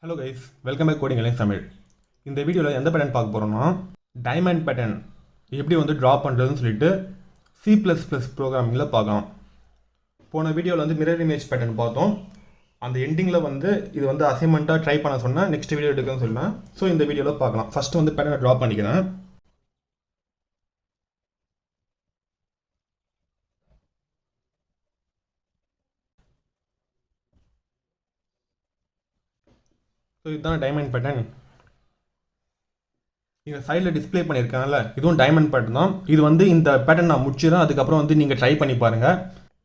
Hello guys, welcome back coding எல்லாம் தமிழ். இந்த வீடியோவில் எந்த பேட்டர்ன் பார்க்க போகிறோம்னா டைமண்ட் பேட்டர்ன் எப்படி வந்து ட்ரா பண்ணுறதுன்னு சொல்லிட்டு C++ ப்ரோக்ராமிங்கில் பார்க்கலாம். போன வீடியோவில் வந்து மிரர் இமேஜ் பேட்டர்ன் பார்த்தோம். அந்த எண்டிங்கில் வந்து இது வந்து அசைன்மெண்ட்டாக ட்ரை பண்ண சொன்னால் நெக்ஸ்ட் வீடியோ எடுக்கணும்னு சொன்னேன். ஸோ இந்த வீடியோவில் பார்க்கலாம். ஃபஸ்ட்டு வந்து பேட்டர்னை ட்ரா பண்ணிக்கிறேன். ஸோ இதுதான் டைமண்ட் பேட்டர்ன். இந்த சைடில் டிஸ்பிளே பண்ணியிருக்காங்கல்ல, இதுவும் டைமண்ட் பேட்டர்ன் தான். இது வந்து இந்த பேட்டர்ன் நான் முடிச்சிடறேன். அதுக்கப்புறம் வந்து நீங்கள் ட்ரை பண்ணி பாருங்கள்.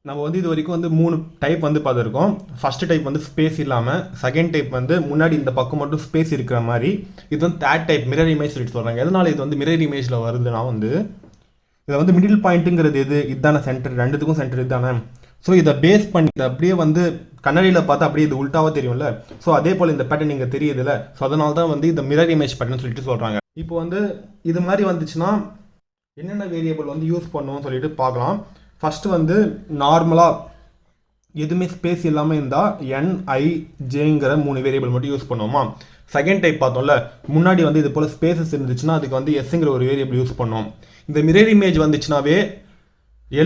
நம்ம வந்து இது வரைக்கும் வந்து 3 டைப் வந்து பார்த்துருக்கோம். ஃபஸ்ட்டு டைப் வந்து ஸ்பேஸ் இல்லாமல், செகண்ட் டைப் வந்து முன்னாடி இந்த பக்கம் மட்டும் ஸ்பேஸ் இருக்கிற மாதிரி. இது வந்து தேர்ட் டைப் மிரர் இமேஜ் சொல்லிட்டு சொல்கிறாங்க. எதனால் இது வந்து மிரர் இமேஜில் வருதுன்னா வந்து இதில் வந்து மிடில் பாயிண்ட்டுங்கிறது இதுதானே சென்டர், ரெண்டுத்துக்கும் சென்டர் இதுதானே. ஸோ இதை பேஸ் பண்ணி இதை அப்படியே வந்து கண்ணாடியில் பார்த்தா அப்படியே இது உல்ட்டாவாக தெரியும்ல. ஸோ அதே போல் இந்த பேட்டர்ன் நீங்கள் தெரியுதுல்ல. ஸோ அதனால தான் வந்து இந்த மிரர் இமேஜ் பேட்டர்ன் சொல்லிட்டு சொல்கிறாங்க. இப்போ வந்து இது மாதிரி வந்துச்சுன்னா என்னென்ன வேரியபிள் வந்து யூஸ் பண்ணுவோம்னு சொல்லிட்டு பார்க்கலாம். ஃபஸ்ட்டு வந்து நார்மலாக எதுவுமே ஸ்பேஸ் இல்லாமல் இருந்தால் NIJங்கிற 3 வேரியபிள் மட்டும் யூஸ் பண்ணுவோமா. செகண்ட் டைப் பார்த்தோம்ல, முன்னாடி வந்து இது போல் ஸ்பேசஸ் இருந்துச்சுன்னா அதுக்கு வந்து Sங்கிற ஒரு வேரியபிள் யூஸ் பண்ணுவோம். இந்த மிரர் இமேஜ் வந்துச்சுனாவே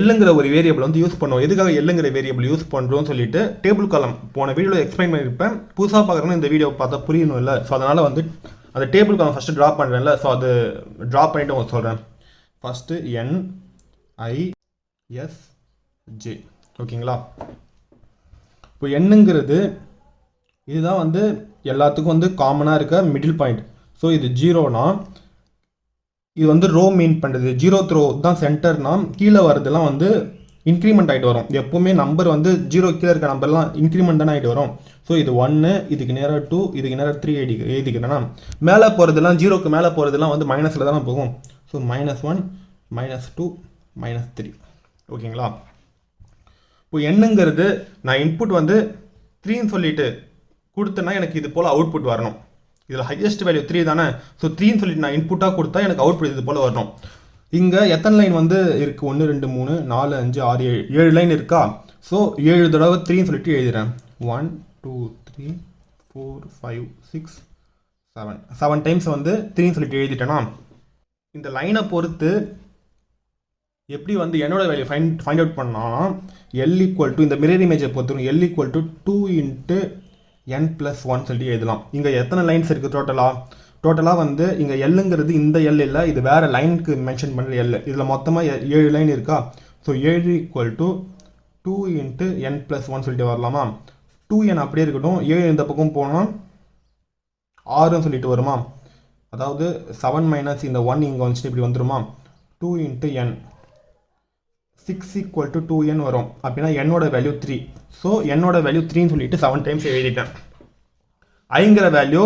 Lங்கிற ஒரு வேரியபிள் வந்து யூஸ் பண்ணுவோம். எதுக்காக Lங்கிற வேரியபிள் யூஸ் பண்ணுறோம்னு சொல்லிட்டு டேபிள் காலம் போன வீடியோவில் எக்ஸ்பிளைன் பண்ணியிருப்பேன். புதுசாக பார்க்குறோன்னு இந்த வீடியோ பார்த்தா புரியணும் இல்லை. ஸோ அதனால் வந்து அந்த டேபிள் காலம் ஃபஸ்ட்டு ட்ரா பண்ணுறேன்ல. ஸோ அது ட்ரா பண்ணிவிட்டு உங்களுக்கு சொல்கிறேன். ஃபஸ்ட்டு NISJ ஓகேங்களா. இப்போ Nங்கிறது இதுதான் வந்து எல்லாத்துக்கும் வந்து காமனாக இருக்க மிடில் பாயிண்ட். ஸோ இது 0னா இது வந்து ரோ மீன் பண்ணுறது. 0th ரோ தான் சென்டர்னா கீழே வரதெல்லாம் வந்து இன்க்ரிமெண்ட் ஆகிட்டு வரும். எப்போவுமே நம்பர் வந்து 0 கீழே இருக்க நம்பர்லாம் இன்க்ரிமெண்ட் தானே ஆகிட்டு வரும். ஸோ இது 1, இதுக்கு நேராக 2, இதுக்கு நேராக 3 எழுதிக்கிறேன்னா மேலே போகிறதுலாம் 0க்கு மேலே போகிறதுலாம் வந்து மைனஸில் தானே போகும். ஸோ -1, -2, -3 ஓகேங்களா. இப்போ Nங்கிறது நான் இன்புட் வந்து 3ன்னு சொல்லிட்டு கொடுத்தேன்னா எனக்கு இது போல் அவுட்புட் வரணும். இதில் ஹையஸ்ட் வேல்யூ 3 தானே. ஸோ 3ன்னு சொல்லிட்டு நான் இன்புட்டாக கொடுத்தா எனக்கு அவுட்புட் இது போல் வரணும். இங்கே எத்தனை லைன் வந்து இருக்குது? 1 2 3 4 5 6 7 லைன் இருக்கா. ஸோ 7 தடவை 3ன்னு சொல்லிட்டு எழுதுகிறேன். 1 2 3 4 5 6 7 டைம்ஸ் வந்து 3ன்னு சொல்லிட்டு எழுதிட்டேன்னா இந்த லைனை பொறுத்து எப்படி வந்து என்னோட வேல்யூ ஃபைண்ட் அவுட் பண்ணால் L = இந்த மிரர் இமேஜை பொறுத்தவரை L = 2 × n+1 சொல்லிட்டு எழுதலாம். இங்கே எத்தனை லைன்ஸ் இருக்குது டோட்டலாக வந்து இங்கே Lங்கிறது இந்த L இல்லை, இது வேறு லைனுக்கு மென்ஷன் பண்ணுற L. இதில் மொத்தமாக 7 லைன் இருக்கா. ஸோ 7 = 2 × n+1 சொல்லிட்டு வரலாமா. 2n அப்படியே இருக்கட்டும். 7 இந்த பக்கம் போனால் 6ன்னு சொல்லிட்டு வருமா. அதாவது 7 - இந்த 1 இங்கே வந்துட்டு இப்படி வந்துருமா. 2 × n 6 = 2n வரும். அப்படின்னா என்னோட வேல்யூ 3. ஸோ என்னோட வேல்யூ 3ன்னு சொல்லிட்டு 7 டைம்ஸ் எழுதிட்டேன். ஐங்கிற வேல்யூ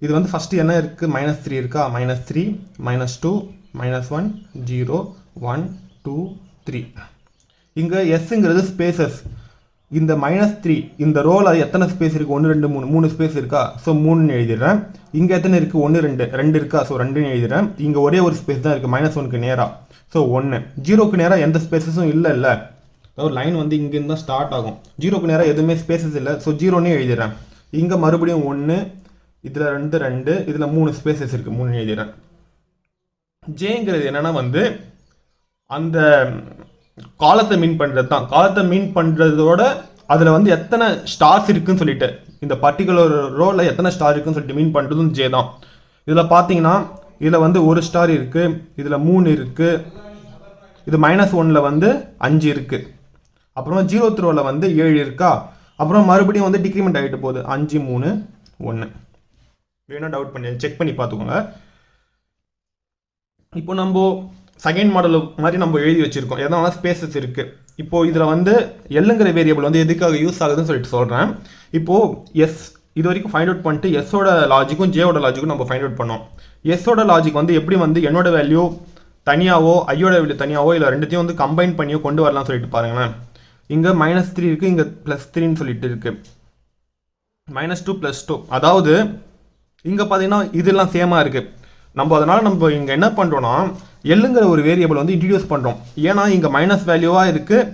இது வந்து ஃபஸ்ட்டு என்ன இருக்குது? -3 இருக்கா. -3 -2 -1 0 1 2 3. இங்கே எஸ்ங்கிறது ஸ்பேசஸ். இந்த -3 இந்த ரோவில் எத்தனை ஸ்பேஸ் இருக்குது? 1 2 3 ஸ்பேஸ் இருக்கா. ஸோ 3ன்னு எழுதிடுறேன். இங்கே எத்தனை இருக்குது? 1 2 இருக்கா. ஸோ 2ன்னு எழுதிடுறேன். இங்கே ஒரே ஒரு ஸ்பேஸ் தான் இருக்குது -1க்கு நேராக. ஸோ 1 0க்கு நேராக எந்த ஸ்பேஸஸும் இல்லை. அதாவது லைன் வந்து இங்கேருந்து தான் ஸ்டார்ட் ஆகும். 0க்கு நேராக எதுவுமே ஸ்பேசஸ் இல்லை. ஸோ 0ன்னு எழுதிடுறேன். இங்கே மறுபடியும் 1, இதில் 2 இதில் 3 ஸ்பேசஸ் இருக்குது. 3 எழுதிடுறேன். ஜேங்கிறது என்னென்னா வந்து அந்த காலத்தை மீன் பண்ணுறது தான். காலத்தை மீன் பண்ணுறதோட அதில் வந்து எத்தனை ஸ்டார்ஸ் இருக்குதுன்னு சொல்லிட்டு இந்த பர்டிகுலர் ரோவில் எத்தனை ஸ்டார் இருக்குன்னு சொல்லிட்டு மீன் பண்ணுறதும் ஜே தான். இதில் பார்த்தீங்கன்னா இதில் வந்து 1 ஸ்டார் இருக்குது, இதில் 3 இருக்குது, இது -1ல் வந்து 5 இருக்குது, அப்புறமா 0th ரோவில் வந்து 7 இருக்கா. அப்புறம் மறுபடியும் வந்து டிக்ரிமெண்ட் ஆகிட்டு போகுது. 5 3 1 வேணால் டவுட் பண்ணி செக் பண்ணி பார்த்துக்கோங்க. இப்போ நம்ம செகண்ட் மாடல் மாதிரி நம்ம எழுதி வச்சுருக்கோம். எதனால ஸ்பேசஸ் இருக்குது. இப்போது இதில் வந்து Lங்கிற வேரியபிள் வந்து எதுக்காக யூஸ் ஆகுதுன்னு சொல்லிட்டு சொல்கிறேன். இப்போது S இது வரைக்கும் ஃபைண்ட் அவுட் பண்ணிட்டு எஸ்ஸோட லாஜிக்கும் ஜேவோட லாஜிக்கும் நம்ம ஃபைண்ட் அவுட் பண்ணோம். எஸ்ஸோட லாஜிக் வந்து எப்படி வந்து என்னோட வேல்யூ தனியாவோ ஐயோட வேல்யூ தனியாவோ இல்லை ரெண்டுத்தையும் வந்து கம்பைன் பண்ணியோ கொண்டு வரலாம்னு சொல்லிட்டு பாருங்களேன். இங்கே -3 இருக்குது, இங்கே +3ன்னு சொல்லிட்டு இருக்குது. -2 +2. அதாவது இங்கே பார்த்தீங்கன்னா இதெல்லாம் சேமாக இருக்குது. அதனால் நம்ம இங்கே என்ன பண்ணுறோன்னா Lங்கிற ஒரு வேரியபிள் வந்து இன்ட்ரடியூஸ் பண்ணுறோம். ஏன்னா இங்கே மைனஸ் வேல்யூவாக இருக்குது,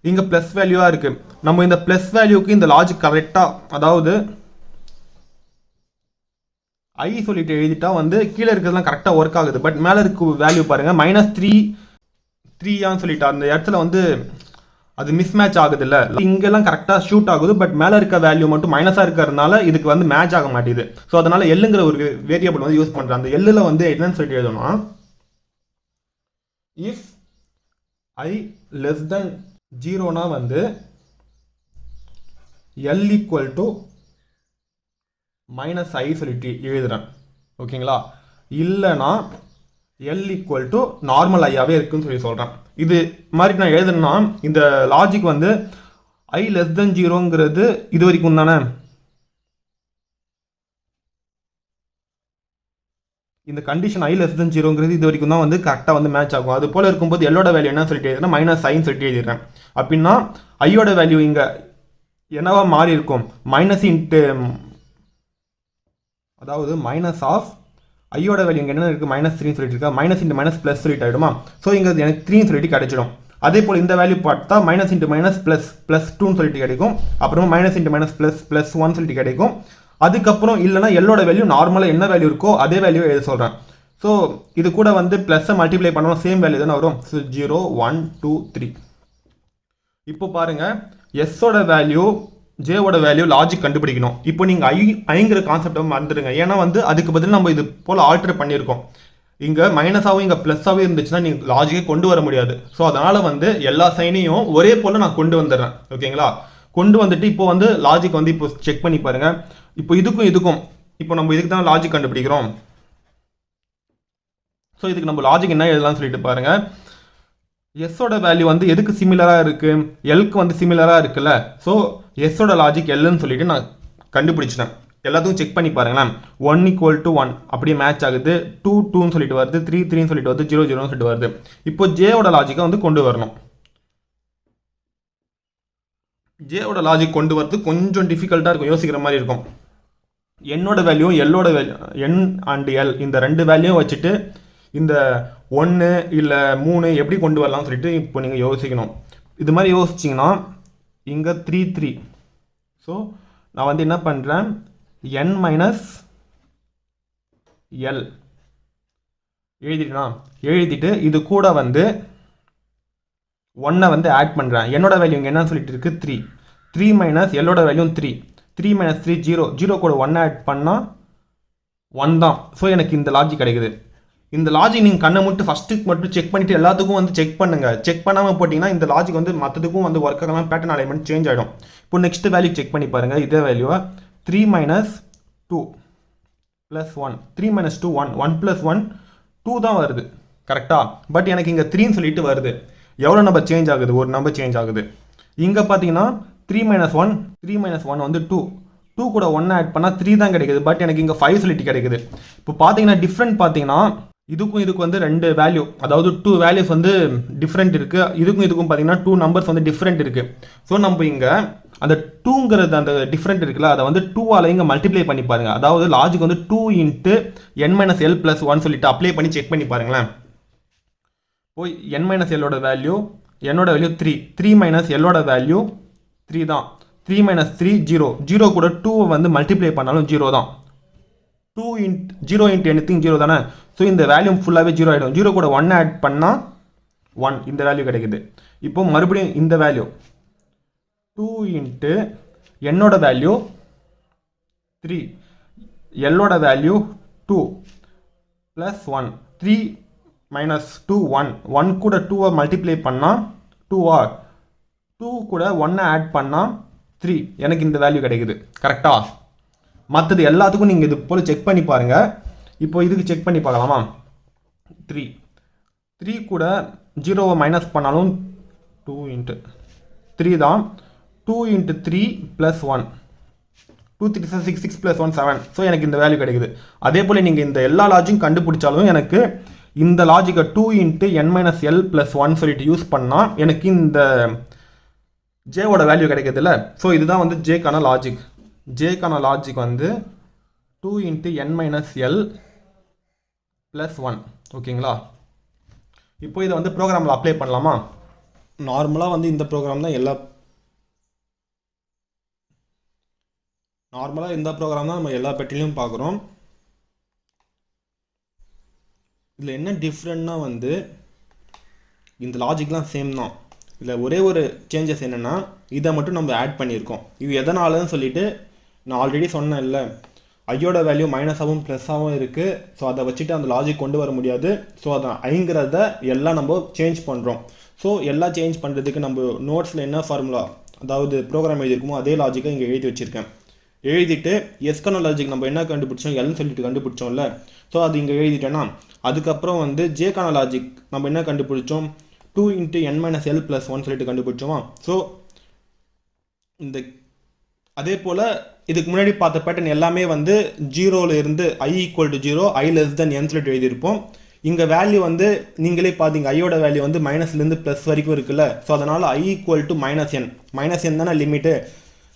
இங்கே ப்ளஸ் வேல்யூவாக இருக்குது. நம்ம இந்த ப்ளஸ் வேல்யூக்கு இந்த லாஜிக் கரெக்டாக, அதாவது ஐ சொல்லிட்டு எழுதிட்டா வந்து கீழே இருக்கிறதுலாம் கரெக்டாக ஒர்க் ஆகுது. பட் மேலே இருக்க வேல்யூ பாருங்கள் -3 சொல்லிட்டு அந்த இடத்துல வந்து அது மிஸ்மேட்ச் ஆகுது இல்லை, இங்கெல்லாம் கரெக்டாக ஷூட் ஆகுது. பட் மேலே இருக்க வேல்யூ மட்டும் மைனஸாக இருக்கிறதுனால இதுக்கு வந்து மேட்ச் ஆக மாட்டேது. ஸோ அதனால எல்லுங்கிற ஒரு வேரியபிள் வந்து யூஸ் பண்ணுறேன். அந்த எல்லில் வந்து என்னன்னு சொல்லிட்டு எழுதணும், இஃப் I less than 0னா வந்து L equal to -I சொல்லிட்டு எழுதுறேன். ஓகேங்களா? இல்லைனா L equal to நார்மல் ஐயாவே இருக்குன்னு சொல்லி சொல்கிறேன். இது மாதிரி நான் எழுதுனா இந்த லாஜிக் வந்து I less than 0ங்கிறது இது வரைக்கும் தானே, இந்த கண்டிஷன் I less than 0ங்கிறது இது வரைக்கும் தான் வந்து கரெக்டாக வந்து மேட்ச் ஆகும். அது போல் இருக்கும்போது எல்லோட வேல்யூ என்ன சொல்லிட்டு எழுதுனா -I சொல்லிட்டு எழுதிடுறேன். அப்படின்னா ஐயோட வேல்யூ இங்கே என்னவா மாறி இருக்கும், அதாவது மைனஸ் ஆஃப் ஐயோட வேல்யூ இங்கே என்ன இருக்குது -3 சொல்லிட்டு இருக்கா, -× -+ சொல்லிட்டு ஆகிடுமா. ஸோ இங்கே எனக்கு 3 சொல்லிட்டு கிடைச்சிடும். அதே போல் இந்த வேல்யூ பார்த்தா -× ++2 சொல்லிட்டு கிடைக்கும். அப்புறமா -× ++1 சொல்லிட்டு கிடைக்கும். அதுக்கப்புறம் இல்லைனா எல்லோட வேல்யூ நார்மலாக என்ன வேல்யூ இருக்கோ அதே வேல்யூ எழுத சொல்கிறேன். ஸோ இது கூட வந்து ப்ளஸ்ஸை மல்டிப்ளை பண்ணணும், சேம் வேல்யூ தானே வரும். ஸோ 0 1 2 3. இப்போ பாருங்கள், எஸ்ஸோட வேல்யூ ஜேவோட வேல்யூ லாஜிக் கண்டுபிடிக்கணும். இப்போ நீங்கள் ஐங்கிற கான்செப்டை மறந்துடுங்க. ஏன்னா வந்து அதுக்கு பதில் நம்ம இது போல் ஆல்டர் பண்ணியிருக்கோம். இங்கே மைனஸாகவும் இங்கே ப்ளஸ்ஸாகவும் இருந்துச்சுன்னா நீங்கள் லாஜிக்கே கொண்டு வர முடியாது. ஸோ அதனால் வந்து எல்லா சைனையும் ஒரே போல் நான் கொண்டு வந்துடுறேன். ஓகேங்களா? கொண்டு வந்துட்டு இப்போ வந்து லாஜிக் வந்து இப்போ செக் பண்ணி பாருங்கள். இப்போ இதுக்கும் இப்போ நம்ம இதுக்கு தான் லாஜிக் கண்டுபிடிக்கிறோம். ஸோ இதுக்கு நம்ம லாஜிக் என்ன எழுதலாம்னு சொல்லிட்டு பாருங்கள். எஸ்ஸோட வேல்யூ வந்து எதுக்கு சிமிலராக இருக்குது, எல்க்கு வந்து சிமிலராக இருக்குல்ல. ஸோ எஸ்ஸோட லாஜிக் எல்லுன்னு சொல்லிட்டு நான் கண்டுபிடிச்சிட்டேன். எல்லாத்துக்கும் செக் பண்ணி பாருங்களேன். 1 = 1 அப்படியே மேட்ச் ஆகுது. 2 2ன்னு சொல்லிட்டு வருது, 3 3ன்னு சொல்லிட்டு வருது, 0 0ன்னு சொல்லிட்டு வருது. இப்போ ஜேவோட லாஜிக்கை வந்து கொண்டு வரணும். ஜேவோட லாஜிக் கொண்டு வரது கொஞ்சம் டிஃபிகல்ட்டாக இருக்கும், யோசிக்கிற மாதிரி இருக்கும். என்னோட வேல்யூ எல்லோட வேல்யூ என் அண்ட் எல் இந்த ரெண்டு வேல்யூவும் வச்சுட்டு இந்த 1 இல்லை 3 எப்படி கொண்டு வரலாம்னு சொல்லிட்டு இப்போ நீங்கள் யோசிக்கணும். இது மாதிரி யோசிச்சிங்கன்னா இங்கே 3 3. ஸோ நான் வந்து என்ன பண்ணுறேன், n - l எழுதிட்டேனா, எழுதிட்டு இது கூட வந்து 1 வந்து ஆட் பண்ணுறேன். என்னோட வேல்யூ இங்கே என்ன சொல்லிட்டு இருக்கு 3 3 - எல்லோட வேல்யூ 3 3 - 3 0 0 கூட 1 ஆட் பண்ணால் 1 தான். ஸோ எனக்கு இந்த லாஜிக் கிடைக்குது. இந்த லாஜிக் நீங்கள் கண்ணை மட்டும் ஃபஸ்ட்டுக்கு மட்டும் செக் பண்ணிவிட்டு எல்லாத்துக்கும் வந்து செக் பண்ணுங்கள். செக் பண்ணாமல் போட்டிங்கன்னா இந்த லாஜிக் வந்து மற்றதுக்கும் வந்து ஒர்க் ஆகலாம், பேட்டர்ன் அலைன்மெண்ட் சேஞ்ச் ஆகிடும். இப்போ நெக்ஸ்ட் வேல்யூ செக் பண்ணி பாருங்கள். இதே வேல்யூவை 3 - 2 + 1 3 - 2 1 1 + 1 2 தான் வருது கரெக்டாக. பட் எனக்கு இங்கே 3ன்னு சொல்லிட்டு வருது. எவ்வளோ நம்பர் சேஞ்ச் ஆகுது, ஒரு நம்பர் சேஞ்ச் ஆகுது. இங்கே பார்த்தீங்கன்னா 3 - 1 வந்து 2 2 கூட 1 ஆட் பண்ணால் 3 தான் கிடைக்குது. பட் எனக்கு இங்கே 5 சொல்லிட்டு கிடைக்குது. இப்போ பார்த்தீங்கன்னா டிஃப்ரெண்ட் பார்த்தீங்கன்னா இதுக்கும் வந்து 2 வேல்யூ, அதாவது 2 வேல்யூஸ் வந்து டிஃப்ரெண்ட் இருக்குது. இதுக்கும் பார்த்தீங்கன்னா 2 நம்பர்ஸ் வந்து டிஃப்ரெண்ட் இருக்குது. ஸோ நம்ம இங்கே அந்த 2ங்கிறது அந்த டிஃப்ரெண்ட் இருக்குல்ல, அதை வந்து 2ஆல் இங்கே மல்டிப்ளை பண்ணி பாருங்கள். அதாவது லாஜிக் வந்து 2 × n - l + 1 சொல்லிட்டு அப்ளை பண்ணி செக் பண்ணி பாருங்களேன். போய் n - l வேல்யூ என்னோட வேல்யூ 3 3 - l வேல்யூ 3 தான். 3 - 3 0 0 கூட 2 வந்து மல்டிப்ளை பண்ணாலும் 0 தான். 2 × 0 × anything 0 தானே. ஸோ இந்த வேல்யூ ஃபுல்லாகவே 0 ஆகிடும். 0 கூட 1 ஆட் பண்ணால் 1 இந்த வேல்யூ கிடைக்குது. இப்போ மறுபடியும் இந்த வேல்யூ 2 × என்னோட வேல்யூ 3 எல்லோட வேல்யூ 2 + 1 3 - 2 1 1 கூட 2 மல்டிப்ளை பண்ணால் 2 2 கூட 1 ஆட் பண்ணால் 3 எனக்கு இந்த வேல்யூ கிடைக்குது கரெக்டாக. மற்றது எல்லாத்துக்கும் நீங்கள் இது போல் செக் பண்ணி பாருங்கள். இப்போ இதுக்கு செக் பண்ணி பார்க்கலாமா. 3 கூட 0 மைனஸ் பண்ணாலும் 2 × 3 தான். 2 × 3 + 1 2 3 6 6 + 1 7. ஸோ எனக்கு இந்த வேல்யூ கிடைக்குது. அதே போல் நீங்கள் இந்த எல்லா லாஜிக்கும் கண்டுபிடிச்சாலும் எனக்கு இந்த லாஜிக்கை 2 × n - l + 1 சொல்லிட்டு யூஸ் பண்ணால் எனக்கு இந்த ஜேவோட வேல்யூ கிடைக்கிறது இல்லை. ஸோ இதுதான் வந்து ஜேக்கான லாஜிக். ஜேக்கான லாஜிக் வந்து 2 × n - l + 1. ஓகேங்களா? இப்போ இதை வந்து ப்ரோக்ராமில் அப்ளை பண்ணலாமா. நார்மலாக வந்து இந்த ப்ரோக்ராம் தான் நம்ம எல்லா பெட்டிலையும் பார்க்குறோம். இதில் என்ன டிஃப்ரெண்ட்னா வந்து இந்த லாஜிக்லாம் சேம் தான். இதில் ஒரே ஒரு சேஞ்சஸ் என்னென்னா இதை மட்டும் நம்ம ஆட் பண்ணியிருக்கோம். இது எதனாலன்னு சொல்லிட்டு நான் ஆல்ரெடி சொன்னேன் இல்லை, ஐயோட வேல்யூ மைனஸாகவும் ப்ளஸ்ஸாகவும் இருக்குது. ஸோ அதை வச்சுட்டு அந்த லாஜிக் கொண்டு வர முடியாது. ஸோ அதை ஐங்கிறத எல்லாம் நம்ம சேஞ்ச் பண்ணுறோம். ஸோ எல்லாம் சேஞ்ச் பண்ணுறதுக்கு நம்ம நோட்ஸில் என்ன ஃபார்முலா, அதாவது ப்ரோக்ராம் எழுதியிருக்குமோ அதே லாஜிக்கை இங்கே எழுதி வச்சுருக்கேன். எழுதிட்டு எஸ்கான லாஜிக் நம்ம என்ன கண்டுபிடிச்சோம், எல்னு சொல்லிட்டு கண்டுபிடிச்சோம்ல. ஸோ அது இங்கே எழுதிட்டேன்னா அதுக்கப்புறம் வந்து ஜேக்கான லாஜிக் நம்ம என்ன கண்டுபிடிச்சோம், 2 × n - l + 1 சொல்லிட்டு கண்டுபிடிச்சோமா. ஸோ இந்த அதே போல் இதுக்கு முன்னாடி பார்த்த பேட்டர்ன் எல்லாமே வந்து 0ல் இருந்து i = 0, i n சொல்லிட்டு எழுதியிருப்போம். இங்கே வேல்யூ வந்து நீங்களே பார்த்தீங்க, ஐயோட வேல்யூ வந்து மைனஸ்லேருந்து ப்ளஸ் வரைக்கும் இருக்குல்ல. ஸோ அதனால் i = -n தானே லிமிட்டு.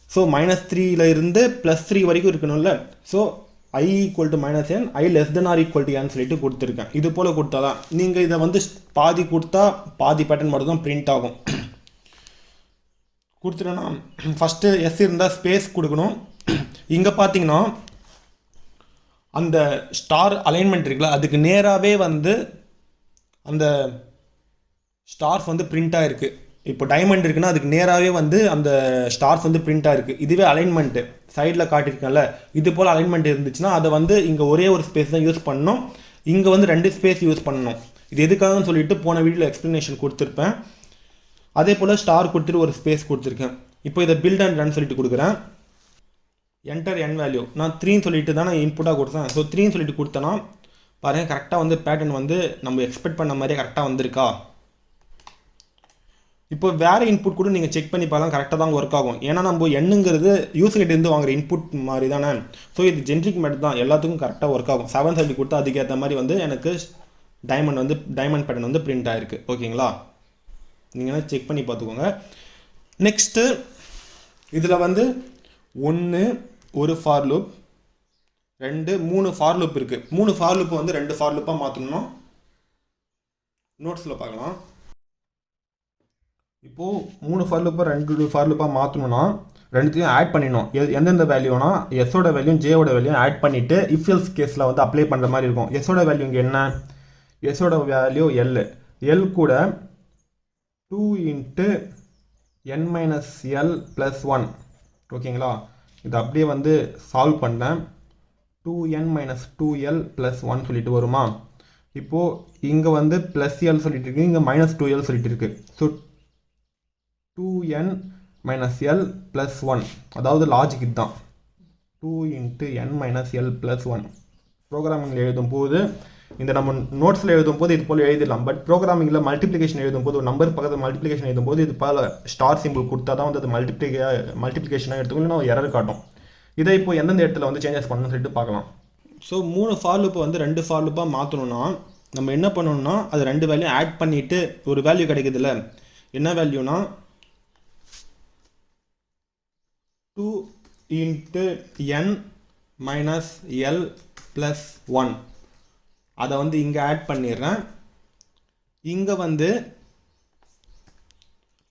ஸோ -3ல் இருந்து +3 வரைக்கும் இருக்கணும்ல. So i = -n, i < n சொல்லிட்டு கொடுத்துருக்கேன். இது போல் கொடுத்தா தான் நீங்கள் இதை வந்து பாதி கொடுத்தா பாதி பேட்டர்ன் மட்டும் தான் பிரிண்ட் ஆகும். கொடுத்துட்டோன்னா ஃபஸ்ட்டு எஸ் இருந்தால் ஸ்பேஸ் கொடுக்கணும். இங்கே பார்த்தீங்கன்னா அந்த ஸ்டார் அலைன்மெண்ட் இருக்குல்ல, அதுக்கு நேராகவே வந்து அந்த ஸ்டார்ஸ் வந்து பிரிண்ட்டாக இருக்குது. இப்போ டைமண்ட் இருக்குன்னா அதுக்கு நேராகவே வந்து அந்த ஸ்டார்ஸ் வந்து பிரிண்ட்டாக இருக்குது. இதுவே அலைன்மெண்ட்டு சைடில் காட்டியிருக்கேன்ல, இது போல் அலைன்மெண்ட் இருந்துச்சுன்னா அதை வந்து இங்கே ஒரே ஒரு ஸ்பேஸ் தான் யூஸ் பண்ணணும், இங்கே வந்து 2 ஸ்பேஸ் யூஸ் பண்ணணும். இது எதுக்காகன்னு சொல்லிட்டு போன வீடியோவில் எக்ஸ்ப்ளனேஷன் கொடுத்துருப்பேன். அதே போல் ஸ்டார் கொடுத்துட்டு ஒரு ஸ்பேஸ் கொடுத்துருக்கேன். இப்போ இதை பில்ட் அண்ட் ரன் சொல்லிட்டு கொடுக்குறேன். என்டர் n வேல்யூ நான் 3ன்னு சொல்லிட்டு தான் நான் இன்புட்டாக கொடுத்தேன். ஸோ 3ன்னு சொல்லிட்டு கொடுத்தேன்னா பாருங்கள் கரெக்டாக வந்து பேட்டர்ன் வந்து நம்ம எக்ஸ்பெக்ட் பண்ண மாதிரியே கரெக்டாக வந்திருக்கா. இப்போ வேறு இன்புட் கூட நீங்கள் செக் பண்ணி பார்க்கலாம், கரெக்டாக தான் ஒர்க் ஆகும். ஏன்னா நம்ம எண்ணுங்கிறது யூஸர்கிட்டேருந்து வாங்குற இன்புட் மாதிரி தானே. ஸோ இது ஜென்ரிக் மெத்தட் தான், எல்லாத்துக்கும் கரெக்டாக ஒர்க் ஆகும். 7 சொல்லி கொடுத்தா அதுக்கேற்ற மாதிரி வந்து எனக்கு டைமண்ட் பேட்டர்ன் வந்து பிரிண்ட் ஆகிருக்கு. ஓகேங்களா, நீங்கள் செக் பண்ணி பார்த்துக்கோங்க. நெக்ஸ்ட்டு இதில் வந்து 1 ஒரு ஃபார் லூப், 2 3 ஃபார் லூப் இருக்குது. 3 ஃபார் லூப்பை வந்து 2 ஃபார் லூப்பாக மாற்றணும். நோட்ஸில் பார்க்கலாம். இப்போது 3 ஃபார் லூப்பை 2 ஃபார் லூப்பாக மாற்றணும்னா ரெண்டுத்தையும் ஆட் பண்ணிடணும். எந்தெந்த வேல்யூனா எஸ்ஸோட வேல்யூ ஜேவோட வேல்யூ ஆட் பண்ணிவிட்டு இஃப் எல்ஸ் கேஸில் வந்து அப்ளை பண்ணுற மாதிரி இருக்கும். எஸ்ஸோட வேல்யூ இங்கே என்ன, எஸ்ஸோட வேல்யூ எல் கூட 2 × n - l + 1. ஓகேங்களா, இது அப்படியே வந்து சால்வ் பண்ணேன். 2n - 2l + 1 சொல்லிட்டு வருமா. இப்போது இங்கே வந்து +l சொல்லிட்டு இருக்கு, இங்கே -2l சொல்லிட்டு இருக்கு. ஸோ 2n - l + 1, அதாவது லாஜிக் இதுதான். 2 × n - l + 1 ப்ரோக்ராமிங்கில் எழுதும் போது இந்த நம்ம நோட்ஸில் எழுதும் போது இது போல் எழுதிடலாம். பட் ப்ரோக்ராமிங்கில் மல்டிப்ளிகேஷன் எழுதும் போது ஒரு நம்பர் பக்கத்தில் மல்டிப்ளிகேஷன் எழுதும் போது இது போல் ஸ்டார் சிம்பிள் கொடுத்தா தான் வந்து அது மல்டிப்ளிகேஷனாக எடுத்துக்கணும், நான் எரர் காட்டும். இதை இப்போ எந்தெந்த இடத்துல வந்து சேஞ்சஸ் பண்ணணும்னு சொல்லிட்டு பார்க்கலாம். ஸோ 3 ஃபார் லூப்பை வந்து 2 ஃபார் லூப்பாக மாற்றணும்னா நம்ம என்ன பண்ணணும்னா அது 2 வேல்யூ ஆட் பண்ணிவிட்டு ஒரு வேல்யூ கிடைக்குதுல்ல, என்ன வேல்யூனா 2 × n - l + 1 அதை வந்து இங்கே ஆட் பண்ணிடுறேன். இங்கே வந்து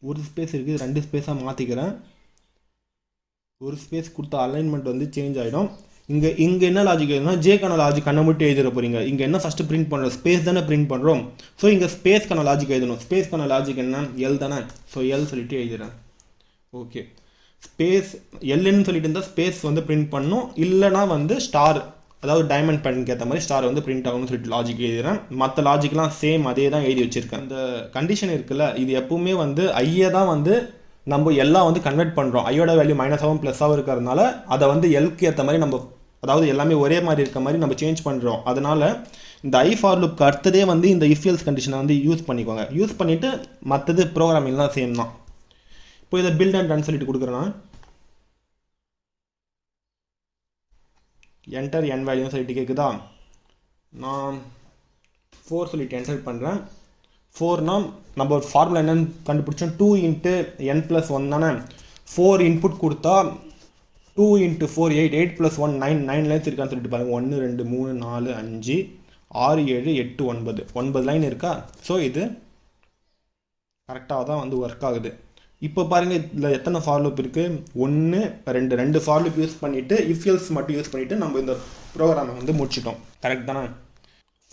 ஒரு ஸ்பேஸ் இருக்குது, 2 ஸ்பேஸாக மாற்றிக்கிறேன். ஒரு ஸ்பேஸ் கொடுத்த அலைன்மெண்ட் வந்து சேஞ்ச் ஆகிடும். இங்கே என்ன லாஜிக் எழுதுனா ஜேக்கான லாஜிக் கண்ணை மட்டும் எழுதிட போகிறீங்க. இங்கே என்ன ஃபஸ்ட்டு பிரிண்ட் பண்ணுறோம், ஸ்பேஸ் தானே பிரிண்ட் பண்ணுறோம். ஸோ இங்கே ஸ்பேஸ்க்கான லாஜிக் எழுதணும். ஸ்பேஸ்க்கான லாஜிக் என்ன, எல் தானே. ஸோ எல் சொல்லிட்டு எழுதுகிறேன். ஓகே, ஸ்பேஸ் எல்லுன்னு சொல்லிட்டு இருந்தால் ஸ்பேஸ் வந்து பிரிண்ட் பண்ணணும், இல்லைனா வந்து ஸ்டார், அதாவது டைமண்ட் பேட்டர்னுக்கு ஏற்ற மாதிரி ஸ்டார் வந்து பிரிண்ட் ஆகணும்னு சொல்லிட்டு லாஜிக் எழுதுகிறேன். மற்ற லாஜிக்லாம் சேம் அதே தான் எழுதி வச்சுருக்கேன். இந்த கண்டிஷன் இருக்குல்ல, இது எப்பவுமே வந்து ஐயை தான் வந்து நம்ம எல்லாம் வந்து கன்வெர்ட் பண்ணுறோம். ஐயோட வேல்யூ மைனஸாகவும் ப்ளஸ்ஸாகவும் இருக்கிறதுனால அதை வந்து எல்க்கு ஏற்ற மாதிரி நம்ம, அதாவது எல்லாமே ஒரே மாதிரி இருக்க மாதிரி நம்ம சேஞ்ச் பண்ணுறோம். அதனால் இந்த ஐ ஃபார் லுப்க்கு அடுத்ததே வந்து இந்த இஃப் எல்ஸ் கண்டிஷனை வந்து யூஸ் பண்ணிக்கோங்க. யூஸ் பண்ணிவிட்டு மற்றது ப்ரோக்ராமிங்லாம் சேம் தான். இப்போ இதை பில்ட் அண்ட் ரன் சொல்லிட்டு கொடுக்குறேன்னா என்டர் n வேல்யூன்னு சொல்லிட்டு கேட்குதா. நான் 4 சொல்லிட்டு என்டர் பண்ணுறேன். 4னா நம்ம ஒரு ஃபார்முலா என்னன்னு கண்டுபிடிச்சோம், 2 × n + 1 தானே. 4 இன்புட் கொடுத்தா 2 × 4 8, 8 + 1 9, 9 லைன்ஸ் இருக்கான்னு சொல்லிட்டு பாருங்கள். 1 2 3 4 5 6 7 8 9 லைன் இருக்கா. ஸோ இது கரெக்டாக தான் வந்து ஒர்க் ஆகுது. இப்போ பாருங்கள் இதில் எத்தனை ஃபார் லூப் இருக்குது, 1 2 2 ஃபார் லூப் யூஸ் பண்ணிவிட்டு இஃப் எல்ஸ் மட்டும் யூஸ் பண்ணிவிட்டு நம்ம இந்த ப்ரோக்ராமை வந்து முடிச்சிட்டோம். கரெக்ட் தானே.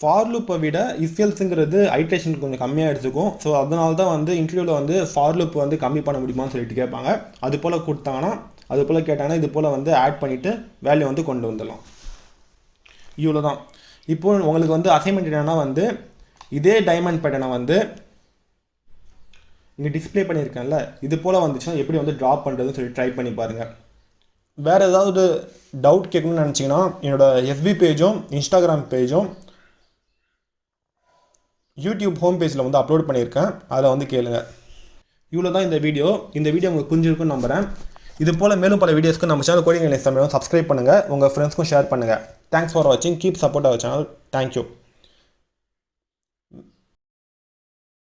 ஃபார் லூப்பை விட இஃப் எல்ஸுங்கிறது ஐட்ரேஷன் கொஞ்சம் கம்மியாக எடுத்துக்கும். ஸோ அதனால தான் வந்து இன்டர்வியூவில் வந்து ஃபார் லூப் வந்து கம்மி பண்ண முடியுமான்னு சொல்லிட்டு கேட்பாங்க. அது போல் கொடுத்தாங்கன்னா அது போல் கேட்டாங்கன்னா இது போல் வந்து ஆட் பண்ணிவிட்டு வேல்யூ வந்து கொண்டு வந்துடலாம். இவ்வளோ தான். இப்போது உங்களுக்கு வந்து அசைன்மெண்ட் என்னென்னா வந்து இதே டைமண்ட் பேட்டர்னை வந்து இங்கே டிஸ்பிளே பண்ணியிருக்கேன்ல இது போல் வந்துச்சுன்னா எப்படி வந்து ட்ரா பண்ணுறதுன்னு சொல்லி ட்ரை பண்ணி பாருங்கள். வேறு ஏதாவது டவுட் கேட்கணும்னு நினச்சிங்கன்னா என்னோடய எஃபி பேஜும் இன்ஸ்டாகிராம் பேஜும் யூடியூப் ஹோம் பேஜில் வந்து அப்லோட் பண்ணியிருக்கேன். அதில் வந்து கேளுங்க. இவ்வளோ தான் இந்த வீடியோ உங்களுக்கு புரிஞ்சிருக்குன்னு நம்புகிறேன். இது போல் மேலும் பல வீடியோஸ்க்கு நம்ம channel coding engineering Tamil subscribe பண்ணுங்கள், உங்கள் ஃப்ரெண்ட்ஸ்க்கும் ஷேர் பண்ணுங்கள். தேங்க்ஸ் ஃபார் வாட்சிங். Keep support our channel. Thank you.